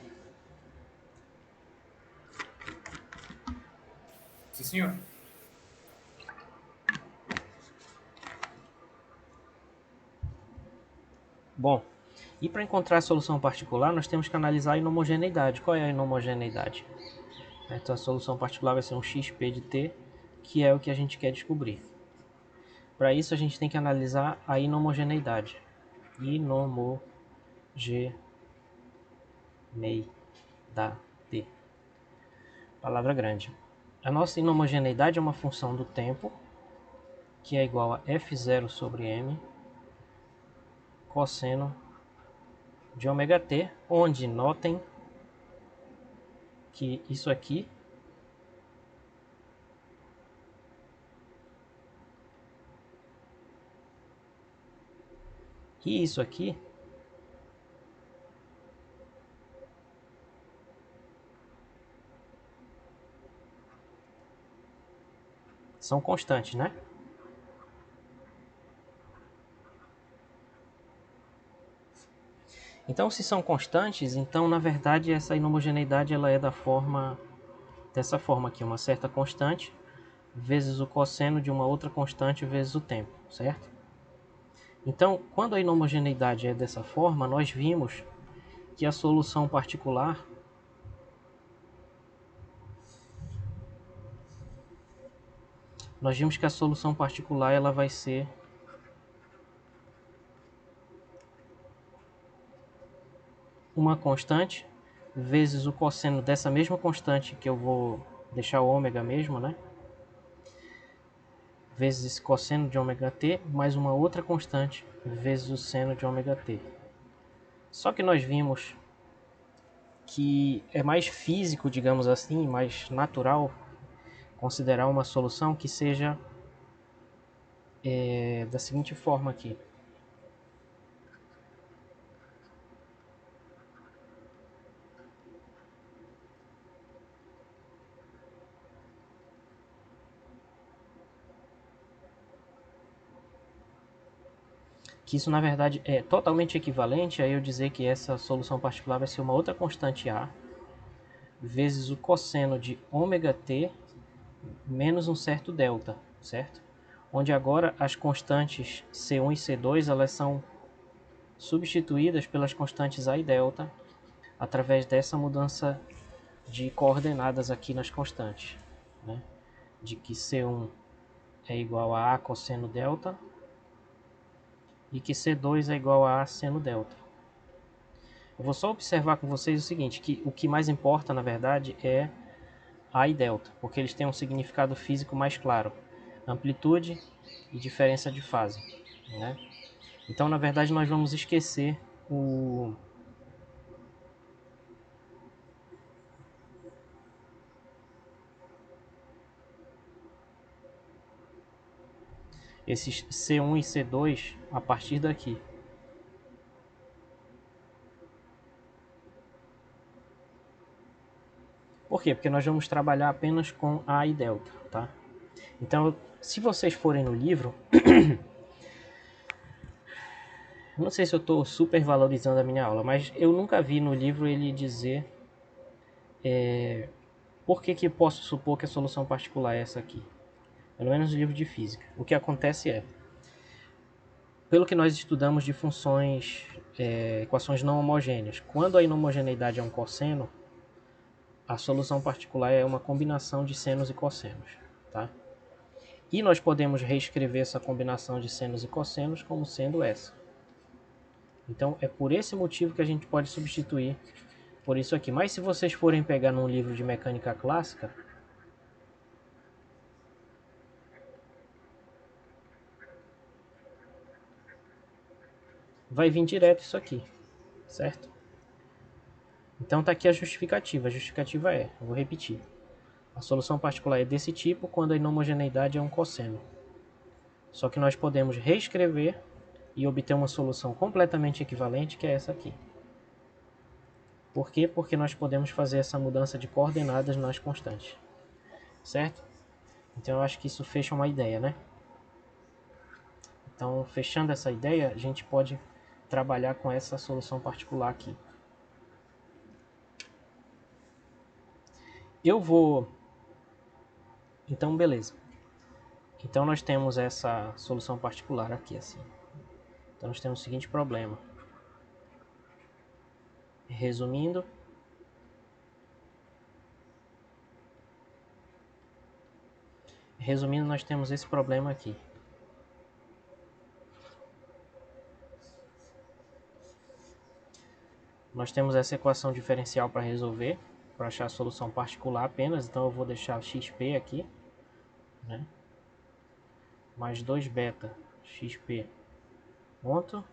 Sim, senhor. Bom, e para encontrar a solução particular, nós temos que analisar a inhomogeneidade. Qual é a inhomogeneidade? Então, a solução particular vai ser um xp de t, que é o que a gente quer descobrir. Para isso, a gente tem que analisar a inhomogeneidade. Inhomogeneidade. Palavra grande. A nossa inhomogeneidade é uma função do tempo, que é igual a f0 sobre m, cosseno de ômega t, onde notem que isso aqui e isso aqui são constantes, né? Então, se são constantes, então na verdade essa inhomogeneidade ela é dessa forma aqui, uma certa constante vezes o cosseno de uma outra constante vezes o tempo, certo? Então, quando a inhomogeneidade é dessa forma, nós vimos que a solução particular ela vai ser uma constante vezes o cosseno dessa mesma constante, que eu vou deixar o ômega mesmo, né? Vezes esse cosseno de ômega t, mais uma outra constante, vezes o seno de ômega t. Só que nós vimos que é mais físico, digamos assim, mais natural, considerar uma solução que seja da seguinte forma aqui. Que isso na verdade é totalmente equivalente a eu dizer que essa solução particular vai ser uma outra constante A vezes o cosseno de ômega t menos um certo delta, certo? onde agora as constantes C1 e C2 elas são substituídas pelas constantes A e delta através dessa mudança de coordenadas aqui nas constantes, né? De que C1 é igual a cosseno delta e que C2 é igual a seno delta. Eu vou só observar com vocês o seguinte, que o que mais importa na verdade é A e delta, porque eles têm um significado físico mais claro, amplitude e diferença de fase, né? Então na verdade nós vamos esquecer esses C1 e C2 a partir daqui. Por quê? Porque nós vamos trabalhar apenas com A e delta, tá? Então, se vocês forem no livro, não sei se eu estou super valorizando a minha aula, mas eu nunca vi no livro ele dizer por que eu posso supor que a solução particular é essa aqui. Pelo menos no livro de física. O que acontece é, pelo que nós estudamos de funções, equações não homogêneas, quando a inhomogeneidade é um cosseno, a solução particular é uma combinação de senos e cossenos, tá? E nós podemos reescrever essa combinação de senos e cossenos como sendo essa. Então é por esse motivo que a gente pode substituir por isso aqui. Mas se vocês forem pegar num livro de mecânica clássica, vai vir direto isso aqui, certo? Então está aqui a justificativa. A justificativa é, eu vou repetir. A solução particular é desse tipo quando a inhomogeneidade é um cosseno. Só que nós podemos reescrever e obter uma solução completamente equivalente, que é essa aqui. Por quê? Porque nós podemos fazer essa mudança de coordenadas nas constantes. Certo? Então eu acho que isso fecha uma ideia, né? Então, fechando essa ideia, a gente pode trabalhar com essa solução particular aqui. Eu vou... Então, beleza. Então, nós temos essa solução particular aqui, assim. Então, nós temos o seguinte problema. Resumindo, nós temos esse problema aqui. Nós temos essa equação diferencial para resolver, para achar a solução particular apenas. Então, eu vou deixar xp aqui, né? Mais 2 beta xp ponto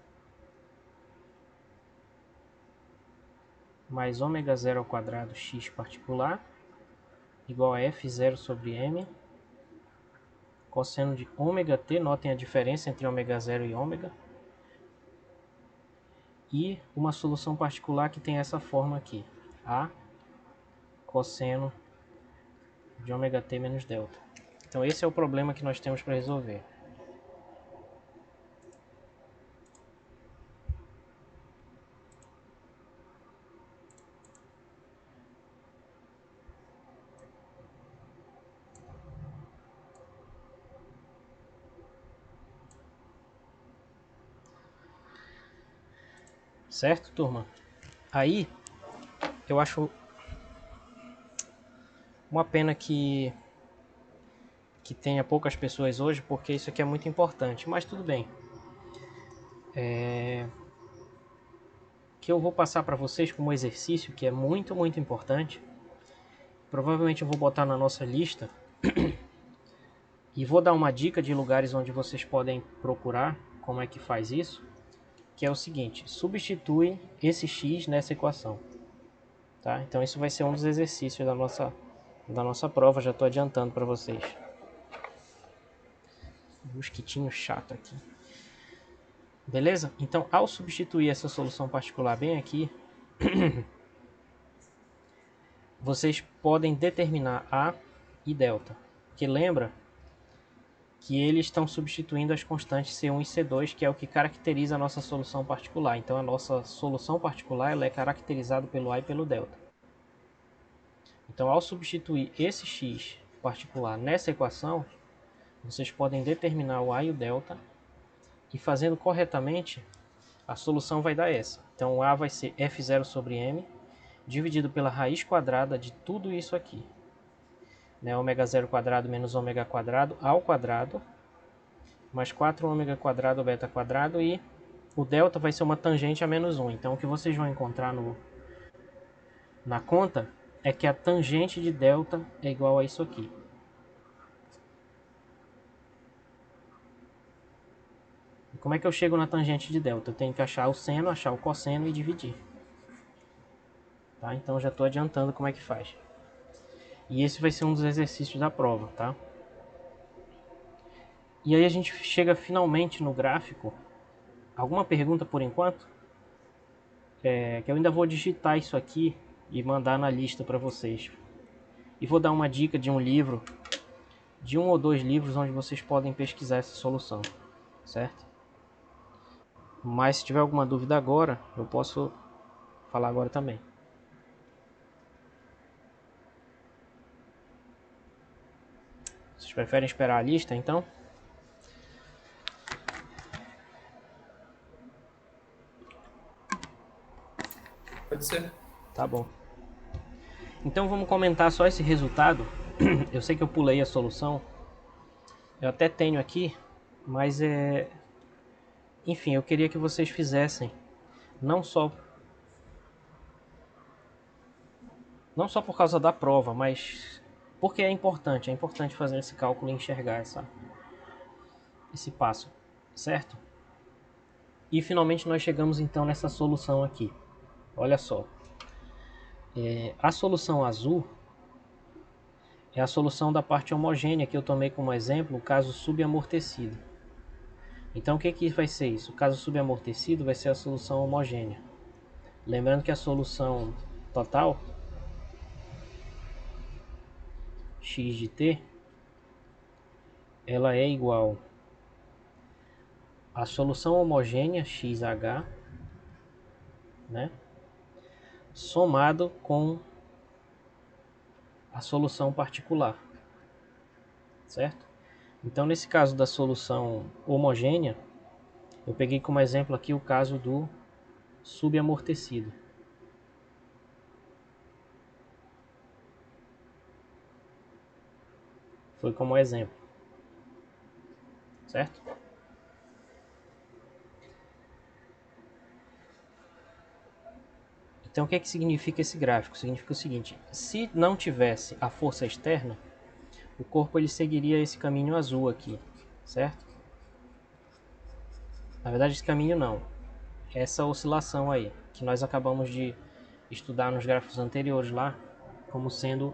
mais ômega 0 ao quadrado x particular igual a f0 sobre m cosseno de ômega t, notem a diferença entre ômega 0 e ômega, e uma solução particular que tem essa forma aqui, a cosseno de ômega t menos delta. Então esse é o problema que nós temos para resolver. Certo, turma? Aí, eu acho uma pena que tenha poucas pessoas hoje, porque isso aqui é muito importante, mas tudo bem. Que eu vou passar para vocês como exercício, que é muito, muito importante. Provavelmente eu vou botar na nossa lista e vou dar uma dica de lugares onde vocês podem procurar como é que faz isso, que é o seguinte: substitui esse x nessa equação, tá? Então isso vai ser um dos exercícios da nossa prova, já estou adiantando para vocês. Um mosquitinho chato aqui. Beleza? Então, ao substituir essa solução particular bem aqui, vocês podem determinar A e delta, que lembra que eles estão substituindo as constantes C1 e C2, que é o que caracteriza a nossa solução particular. Então a nossa solução particular ela é caracterizada pelo A e pelo delta. Então ao substituir esse x particular nessa equação, vocês podem determinar o A e o delta, e fazendo corretamente, a solução vai dar essa. Então o A vai ser F0 sobre M, dividido pela raiz quadrada de tudo isso aqui. Né? Ômega 0 quadrado menos ômega quadrado ao quadrado, mais 4 ômega quadrado beta quadrado, e o delta vai ser uma tangente a menos 1. Então o que vocês vão encontrar na conta é que a tangente de delta é igual a isso aqui. E como é que eu chego na tangente de delta? Eu tenho que achar o seno, achar o cosseno e dividir. Tá? Então já estou adiantando como é que faz. E esse vai ser um dos exercícios da prova, tá? E aí a gente chega finalmente no gráfico. Alguma pergunta por enquanto? Que eu ainda vou digitar isso aqui e mandar na lista para vocês. E vou dar uma dica de um livro, de 1 ou 2 livros onde vocês podem pesquisar essa solução, certo? Mas se tiver alguma dúvida agora, eu posso falar agora também. Vocês preferem esperar a lista, então? Pode ser. Tá bom. Então vamos comentar só esse resultado. Eu sei que eu pulei a solução. Eu até tenho aqui, mas enfim, eu queria que vocês fizessem não só por causa da prova, mas porque é importante fazer esse cálculo e enxergar esse passo, certo? E finalmente nós chegamos então nessa solução aqui. Olha só, a solução azul é a solução da parte homogênea que eu tomei como exemplo, o caso subamortecido. Então o que vai ser isso? O caso subamortecido vai ser a solução homogênea. Lembrando que a solução total, x de t, ela é igual à solução homogênea xh, né, somado com a solução particular, certo? Então nesse caso da solução homogênea, eu peguei como exemplo aqui o caso do subamortecido. Foi como exemplo, certo? Então o que significa esse gráfico? Significa o seguinte: se não tivesse a força externa, o corpo ele seguiria esse caminho azul aqui, certo? Na verdade esse caminho não, essa oscilação aí, que nós acabamos de estudar nos gráficos anteriores lá, como sendo,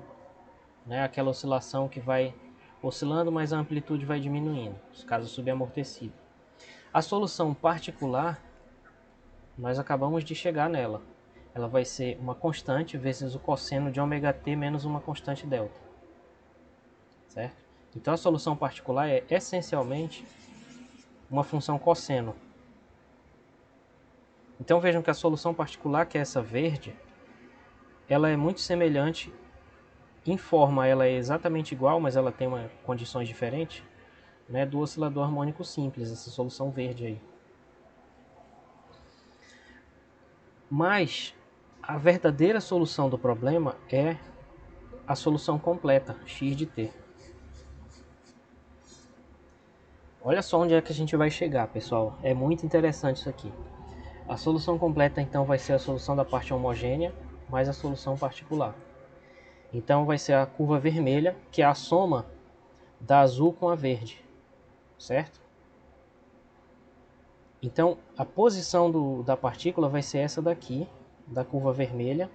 né, aquela oscilação que vai oscilando, mas a amplitude vai diminuindo, nos casos subamortecido. A solução particular, nós acabamos de chegar nela. Ela vai ser uma constante vezes o cosseno de ômega t menos uma constante delta, certo? Então a solução particular é essencialmente uma função cosseno. Então vejam que a solução particular, que é essa verde, ela é muito semelhante, em forma ela é exatamente igual, mas ela tem condições diferentes, né, do oscilador harmônico simples, essa solução verde aí. Mas a verdadeira solução do problema é a solução completa, x de t. Olha só onde é que a gente vai chegar, pessoal. É muito interessante isso aqui. A solução completa, então, vai ser a solução da parte homogênea mais a solução particular. Então, vai ser a curva vermelha, que é a soma da azul com a verde, certo? Então, a posição da partícula vai ser essa daqui, da curva vermelha.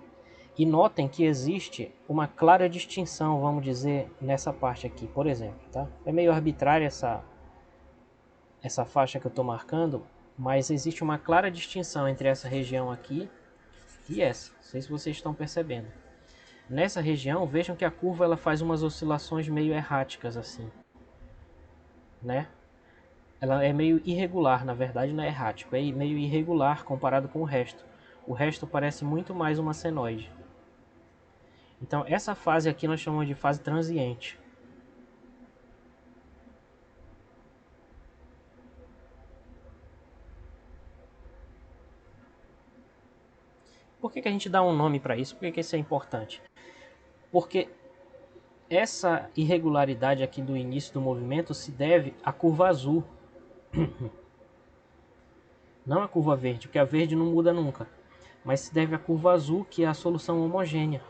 E notem que existe uma clara distinção, vamos dizer, nessa parte aqui, por exemplo, tá? É meio arbitrária essa faixa que eu estou marcando, mas existe uma clara distinção entre essa região aqui e essa. Não sei se vocês estão percebendo. Nessa região, vejam que a curva ela faz umas oscilações meio erráticas assim, né? Ela é meio irregular, na verdade não é errático, é meio irregular comparado com o resto. O resto parece muito mais uma senoide. Então essa fase aqui nós chamamos de fase transiente. Por que a gente dá um nome para isso? Por que isso é importante? Porque essa irregularidade aqui do início do movimento se deve à curva azul. Não à curva verde, porque a verde não muda nunca. Mas se deve à curva azul, que é a solução homogênea.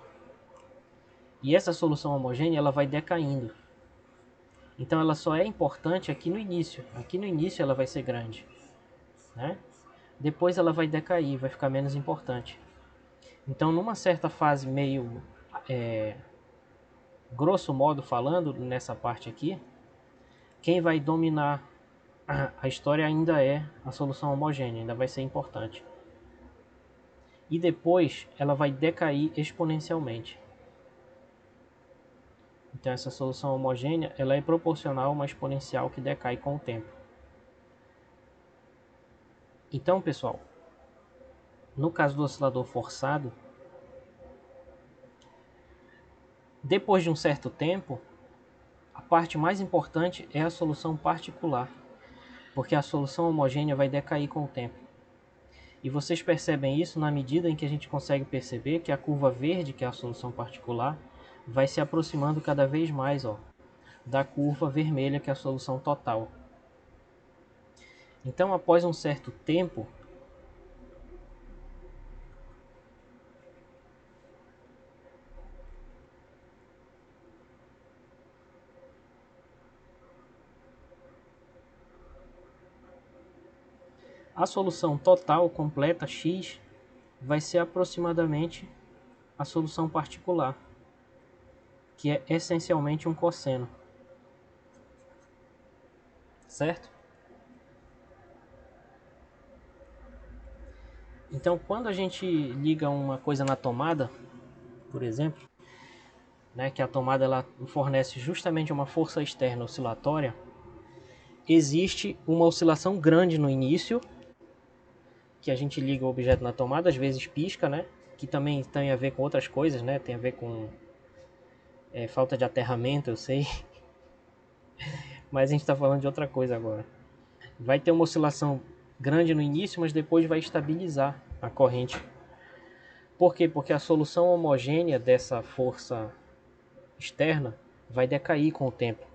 E essa solução homogênea ela vai decaindo. Então ela só é importante aqui no início. Aqui no início ela vai ser grande, né? Depois ela vai decair, vai ficar menos importante. Então numa certa fase meio, grosso modo falando, nessa parte aqui, quem vai dominar a história ainda é a solução homogênea, ainda vai ser importante. E depois ela vai decair exponencialmente. Então essa solução homogênea ela é proporcional a uma exponencial que decai com o tempo. Então, pessoal, no caso do oscilador forçado, depois de um certo tempo, a parte mais importante é a solução particular, porque a solução homogênea vai decair com o tempo. E vocês percebem isso na medida em que a gente consegue perceber que a curva verde, que é a solução particular, vai se aproximando cada vez mais, da curva vermelha, que é a solução total. Então, após um certo tempo, a solução total completa x vai ser aproximadamente a solução particular, que é essencialmente um cosseno. Certo? Então, quando a gente liga uma coisa na tomada, por exemplo, né, que a tomada ela fornece justamente uma força externa oscilatória, existe uma oscilação grande no início, que a gente liga o objeto na tomada, às vezes pisca, né, que também tem a ver com outras coisas, né, tem a ver com falta de aterramento, eu sei, mas a gente está falando de outra coisa agora. Vai ter uma oscilação grande no início, mas depois vai estabilizar a corrente. Por quê? Porque a solução homogênea dessa força externa vai decair com o tempo.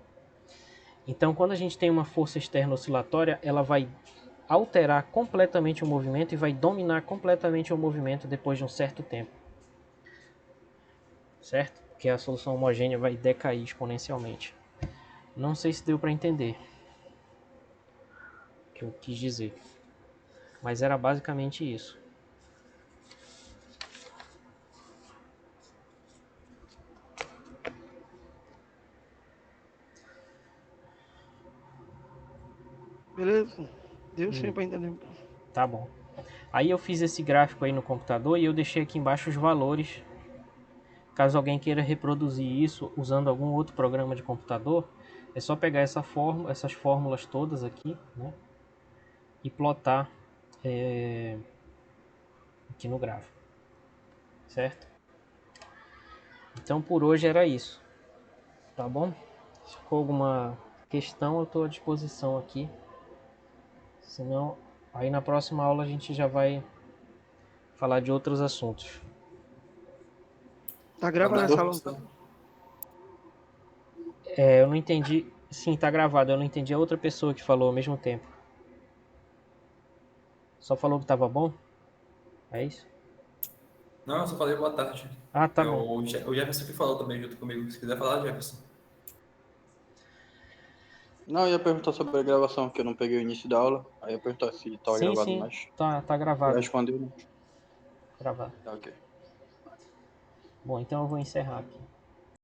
Então, quando a gente tem uma força externa oscilatória, ela vai alterar completamente o movimento e vai dominar completamente o movimento depois de um certo tempo. Certo? Porque a solução homogênea vai decair exponencialmente. Não sei se deu para entender o que eu quis dizer, mas era basicamente isso. Beleza? Deu sim pra entender. Tá bom. Aí eu fiz esse gráfico aí no computador e eu deixei aqui embaixo os valores. Caso alguém queira reproduzir isso usando algum outro programa de computador, é só pegar essas fórmulas todas aqui, né, e plotar aqui no gráfico, certo? Então por hoje era isso, tá bom? Se ficou alguma questão, eu estou à disposição aqui. Senão, aí na próxima aula a gente já vai falar de outros assuntos. Tá gravando essa aula? Eu não entendi. Sim, tá gravado. Eu não entendi a outra pessoa que falou ao mesmo tempo. Só falou que tava bom? É isso? Não, eu só falei boa tarde. Ah, tá bom. O Jefferson que falou também junto comigo. Se quiser falar, Jefferson. Não, eu ia perguntar sobre a gravação, que eu não peguei o início da aula. Aí eu ia perguntar se estava Sim, gravado, sim. mas Tá já gravado. respondeu, né? Gravado. Tá, ok. Bom, então eu vou encerrar aqui.